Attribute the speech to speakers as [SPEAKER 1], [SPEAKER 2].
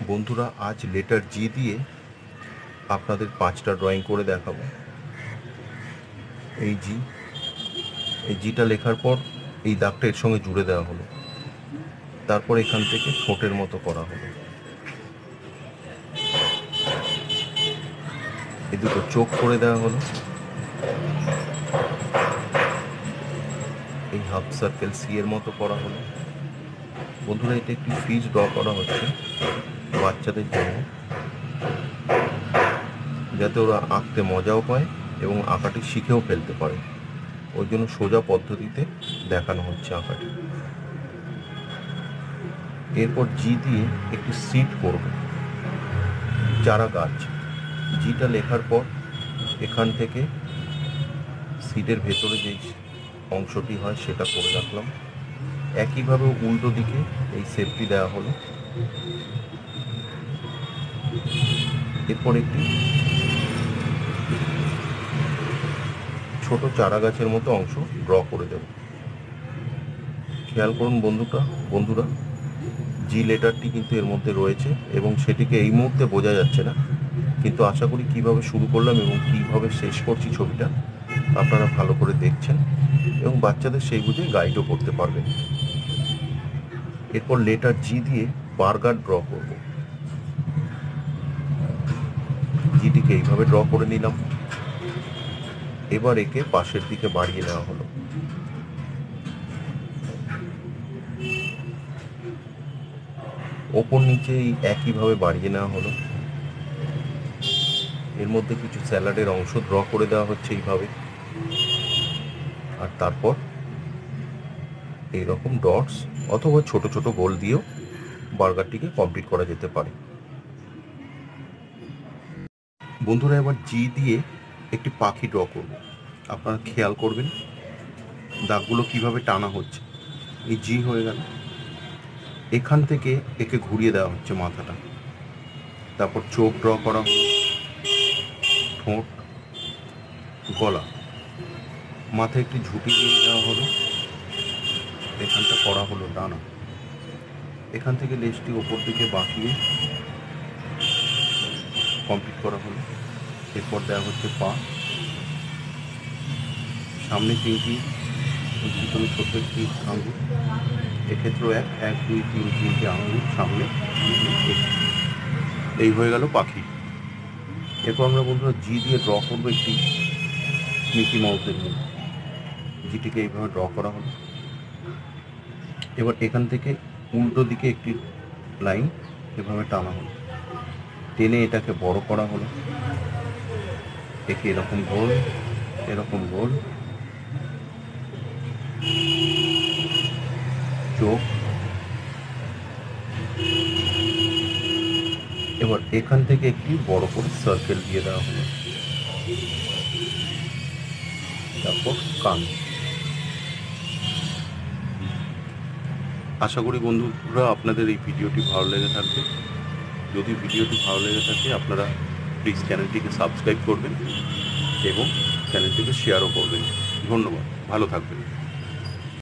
[SPEAKER 1] বন্ধুরা, আজ লেটার জি দিয়ে আপনাদের 5টা ড্রয়িং করে দেখাবো। এই জিটা লেখার পর এই দাগটা এর সঙ্গে জুড়ে দেওয়া হলো। তারপর এখান থেকে ঠোঁটের মতো করা হলো। এই দুটো চোখ করে দেওয়া হলো। এই হাফ সার্কেল সি এর মতো করা হলো। বন্ধুরা, এটা একটি ফিজ ড্র করা হচ্ছে বাচ্চাদের জন্য, যাতে ওরা আঁকতে মজাও পায় এবং আঁকাটি শিখেও ফেলতে পারে। ওই জন্য সোজা পদ্ধতিতে দেখানো হচ্ছে আঁকাটি। এরপর জি দিয়ে একটি সিট করব, চারা গাছ। জিটা লেখার পর এখান থেকে সিটের ভেতরে যে অংশটি হয় সেটা করে রাখলাম। একইভাবে উল্টো দিকে এই শেপটি দেওয়া হলো। এরপর একটি ছোট চারা গাছের মতো অংশ ড্র করে দেব। খেয়াল করুন বন্ধুরা, জি লেটারটি কিন্তু এর মধ্যে রয়েছে এবং সেটিকে এই মুহূর্তে বোঝা যাচ্ছে না, কিন্তু আশা করি কিভাবে শুরু করলাম এবং কিভাবে শেষ করছি ছবিটা আপনারা ভালো করে দেখছেন এবং বাচ্চাদের সেই বুঝে গাইডও করতে পারবেন। এরপর লেটার জি দিয়ে বার্গার ড্র করব। জিটিকে এইভাবে ড্র করে নিলাম। এবার একে পাশের দিকে বাড়িয়ে নেওয়া হলো। ওপর নিচে এই একইভাবে বাড়িয়ে নেওয়া হলো। এর মধ্যে কিছু স্যালাডের অংশ ড্র করে দেওয়া হচ্ছে এইভাবে। আর তারপর এইরকম ডটস অথবা ছোট ছোট গোল দিয়েও বার্গারটিকে কমপ্লিট করা যেতে পারে। বন্ধুরা, এবার জি দিয়ে একটি পাখি ড্র করব। আপনারা খেয়াল করবেন দাগগুলো কিভাবে টানা হচ্ছে। এই জি হয়ে গেল, এখান থেকে একে ঘুরিয়ে দেওয়া হচ্ছে মাথাটা। তারপর চোখ ড্র করা, ঠোঁট, গলা, মাথায় একটি ঝুঁটি দিয়ে দেওয়া হলো। এখানটা করা হলো ডানা। এখান থেকে লেজটি ওপর দিকে বাঁকিয়ে কমপ্লিট করা হলো। এরপর দেওয়া হচ্ছে পা, সামনে 3টি, পিছনে ছোট্ট একটি আঙুল, এক্ষেত্রেও 1 2 3 3টে আঙুল সামনে। এই হয়ে গেল পাখি। এরপর আমরা বন্ধুরা জি দিয়ে ড্র করবো একটি মিকি মাউসের মুখ। জিটিকে এইভাবে ড্র করা হলো। এবার এখান থেকে উল্টো দিকে একটি লাইন এভাবে টানা হলো, টেনে এটাকে বড় করা হলো। একে এরকম গোল, এরকম গোল, চোখ। এবার এখান থেকে একটি বড় করে সার্কেল দিয়ে দেওয়া হলো। তারপর কান। আশা করি বন্ধুরা আপনাদের এই ভিডিওটি ভালো লেগে থাকবে। যদি ভিডিওটি ভালো লেগে থাকে আপনারা প্লিজ চ্যানেলটিকে সাবস্ক্রাইব করবেন এবং চ্যানেলটিকে শেয়ারও করবেন। ধন্যবাদ, ভালো থাকবেন।